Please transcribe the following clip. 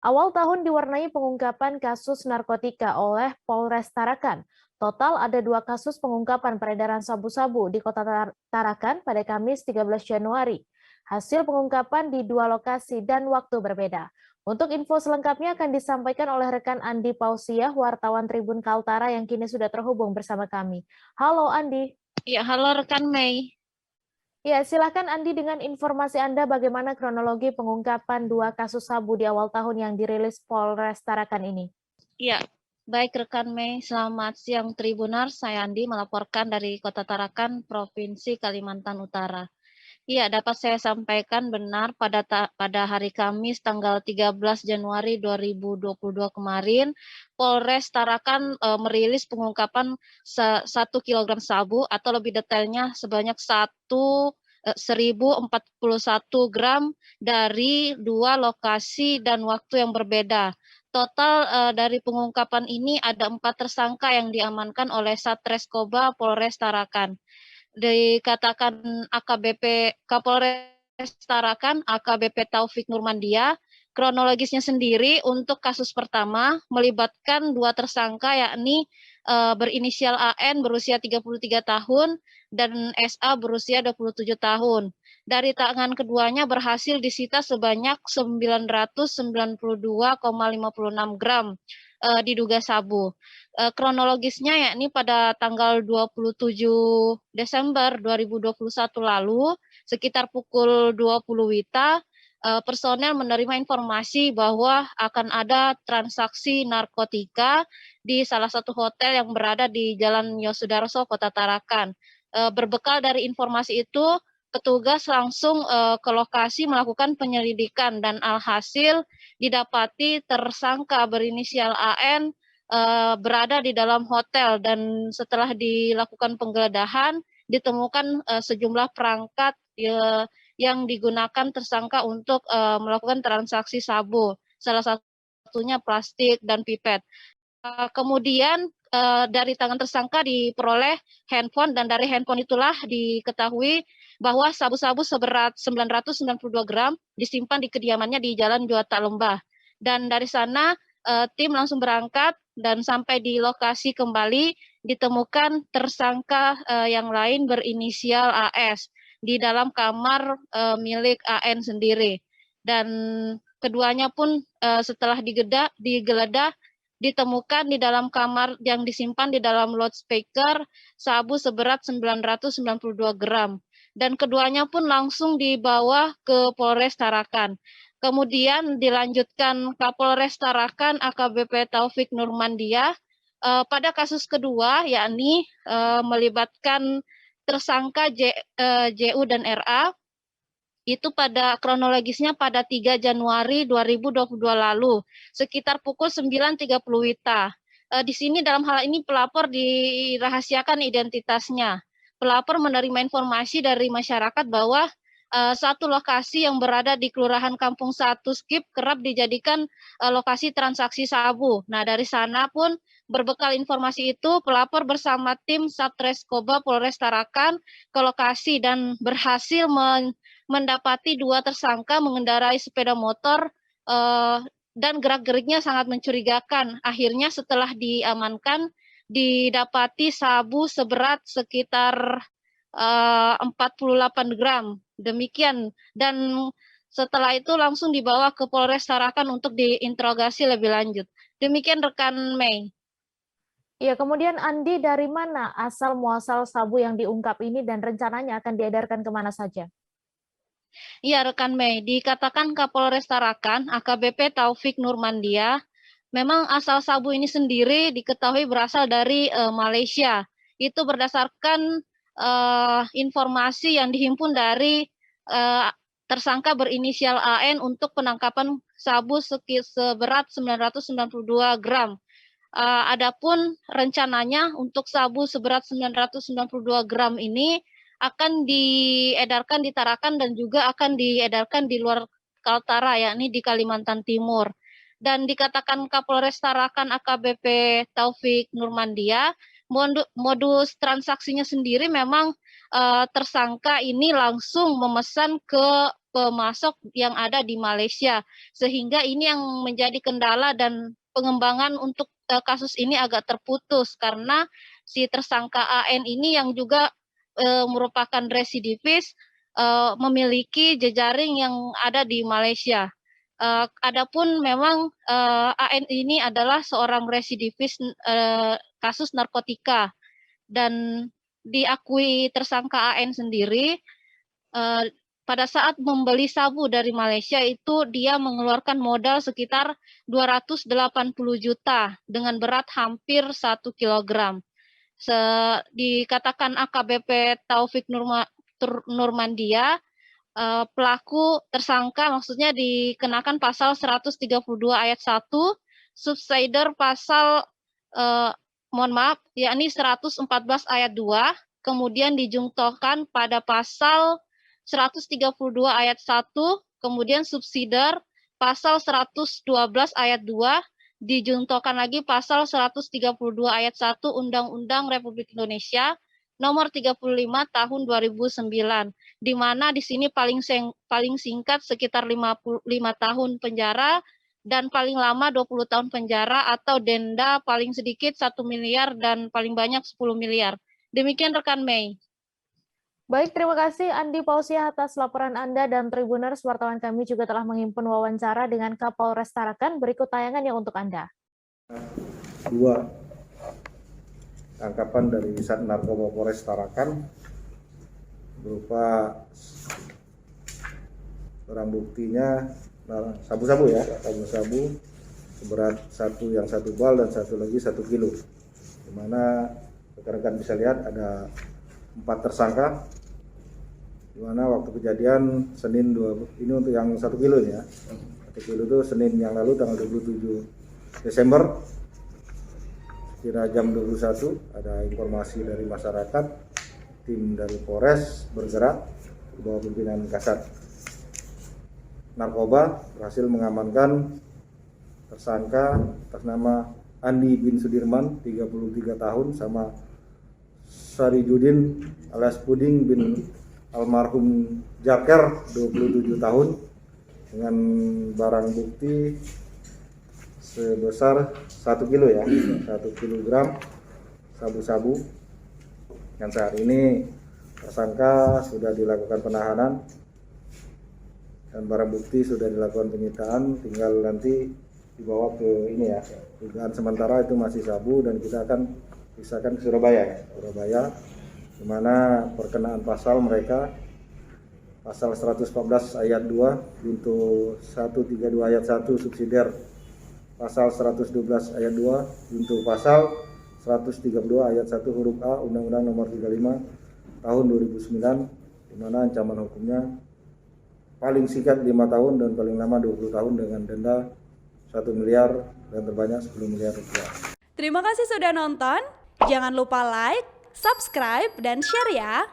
Awal tahun diwarnai pengungkapan kasus narkotika oleh Polres Tarakan. Total ada 2 kasus pengungkapan peredaran sabu-sabu di Kota Tarakan pada Kamis 13 Januari. Hasil pengungkapan di 2 lokasi dan waktu berbeda. Untuk info selengkapnya akan disampaikan oleh rekan Andi Pausiah, wartawan Tribun Kaltara yang kini sudah terhubung bersama kami. Halo Andi. Ya, halo rekan Mei. Ya, silakan Andi dengan informasi Anda bagaimana kronologi pengungkapan 2 kasus sabu di awal tahun yang dirilis Polres Tarakan ini. Ya, baik rekan Mei. Selamat siang Tribuners. Saya Andi melaporkan dari Kota Tarakan, Provinsi Kalimantan Utara. Iya, dapat saya sampaikan benar pada hari Kamis tanggal 13 Januari 2022 kemarin, Polres Tarakan merilis pengungkapan 1 kilogram sabu atau lebih detailnya sebanyak 1041 gram dari 2 lokasi dan waktu yang berbeda. Total dari pengungkapan ini ada 4 tersangka yang diamankan oleh Satreskoba Polres Tarakan. Dikatakan AKBP Kapolres Tarakan, AKBP Taufik Nurmandia, kronologisnya sendiri untuk kasus pertama melibatkan 2 tersangka yakni berinisial AN berusia 33 tahun dan SA berusia 27 tahun. Dari tangan keduanya berhasil disita sebanyak 992,56 gram diduga sabu. Kronologisnya yakni pada tanggal 27 Desember 2021 lalu, sekitar pukul 20 WITA, personel menerima informasi bahwa akan ada transaksi narkotika di salah satu hotel yang berada di Jalan Yosudarso, Kota Tarakan. Berbekal dari informasi itu, petugas langsung ke lokasi melakukan penyelidikan dan alhasil didapati tersangka berinisial AN berada di dalam hotel dan setelah dilakukan penggeledahan ditemukan sejumlah perangkat yang digunakan tersangka untuk melakukan transaksi sabu, salah satunya plastik dan pipet. Kemudian dari tangan tersangka diperoleh handphone dan dari handphone itulah diketahui bahwa sabu-sabu seberat 992 gram disimpan di kediamannya di Jalan Juata Lembah. Dan dari sana tim langsung berangkat dan sampai di lokasi kembali ditemukan tersangka yang lain berinisial AS di dalam kamar milik AN sendiri. Dan keduanya pun setelah digeledah ditemukan di dalam kamar yang disimpan di dalam loudspeaker sabu seberat 992 gram. Dan keduanya pun langsung dibawa ke Polres Tarakan. Kemudian dilanjutkan Kapolres Tarakan AKBP Taufik Nurmandia pada kasus kedua yakni melibatkan tersangka JU dan RA itu pada kronologisnya pada 3 Januari 2022 lalu, sekitar pukul 9.30 WITA. Di sini dalam hal ini pelapor dirahasiakan identitasnya. Pelapor menerima informasi dari masyarakat bahwa satu lokasi yang berada di Kelurahan Kampung 1 Skip kerap dijadikan lokasi transaksi sabu. Nah, dari sana pun berbekal informasi itu, pelapor bersama tim Satreskoba Polres Tarakan ke lokasi dan berhasil mendapati 2 tersangka mengendarai sepeda motor dan gerak-geriknya sangat mencurigakan. Akhirnya setelah diamankan, didapati sabu seberat sekitar 48 gram. Demikian. Dan setelah itu langsung dibawa ke Polres Tarakan untuk diinterogasi lebih lanjut. Demikian rekan Mei. Ya, kemudian Andi, dari mana asal-muasal sabu yang diungkap ini dan rencananya akan diedarkan kemana saja? Iya, rekan Mei, dikatakan Kapolres Tarakan, AKBP Taufik Nurmandia, memang asal sabu ini sendiri diketahui berasal dari Malaysia. Itu berdasarkan informasi yang dihimpun dari uh, tersangka berinisial AN untuk penangkapan sabu seberat 992 gram. Adapun rencananya untuk sabu seberat 992 gram ini akan diedarkan di Tarakan dan juga akan diedarkan di luar Kaltara, yakni di Kalimantan Timur. Dan dikatakan Kapolres Tarakan AKBP Taufik Nurmandia, modus transaksinya sendiri memang tersangka ini langsung memesan ke pemasok yang ada di Malaysia. Sehingga ini yang menjadi kendala dan pengembangan untuk kasus ini agak terputus karena si tersangka AN ini yang juga merupakan residivis memiliki jejaring yang ada di Malaysia. Adapun memang AN ini adalah seorang residivis kasus narkotika dan diakui tersangka AN sendiri pada saat membeli sabu dari Malaysia itu dia mengeluarkan modal sekitar 280 juta dengan berat hampir 1 kilogram. Dikatakan AKBP Taufik Nurmandia, pelaku tersangka maksudnya dikenakan pasal 132 ayat 1, subsider pasal yakni 114 ayat 2, kemudian dijungtokan pada pasal 132 ayat 1, kemudian subsider pasal 112 ayat 2, dijungtokan lagi pasal 132 ayat 1 Undang-Undang Republik Indonesia nomor 35 tahun 2009, di mana di sini paling singkat sekitar 55 tahun penjara dan paling lama 20 tahun penjara atau denda paling sedikit 1 miliar dan paling banyak 10 miliar. Demikian rekan Mei. Baik, terima kasih Andi Pausiah atas laporan Anda dan Tribuners. Wartawan kami juga telah menghimpun wawancara dengan Kapolres Tarakan. Berikut tayangannya untuk Anda. 2 tangkapan dari Sat Narkoba Polres Tarakan berupa barang buktinya sabu-sabu ya, sabu-sabu seberat yang satu bal dan satu lagi 1 kilo. Di mana rekan-rekan bisa lihat ada 4 tersangka. Di mana waktu kejadian Senin ini untuk yang 1 kilo ya. 1 kilo itu Senin yang lalu tanggal 27 Desember kira jam 21 ada informasi dari masyarakat, tim dari Polres bergerak di bawah pimpinan Kasat Narkoba berhasil mengamankan tersangka atas nama Andi bin Sudirman 33 tahun sama Sarijudin alias Puding bin almarhum Jaker 27 tahun dengan barang bukti sebesar 1 kilo ya, 1 kilogram sabu-sabu. Dan saat ini tersangka sudah dilakukan penahanan dan barang bukti sudah dilakukan penyitaan, tinggal nanti dibawa ke ini ya. Dugaan sementara itu masih sabu dan kita akan pisahkan ke Surabaya ya. Surabaya di mana perkenaan pasal mereka pasal 114 ayat 2 junto 132 ayat 1 subsidiar pasal 112 ayat 2 junto pasal 132 ayat 1 huruf A Undang-Undang Nomor 35 tahun 2009 di mana ancaman hukumnya paling singkat 5 tahun dan paling lama 20 tahun dengan denda 1 miliar dan terbanyak 10 miliar rupiah. Terima kasih sudah nonton. Jangan lupa like, subscribe, dan share ya.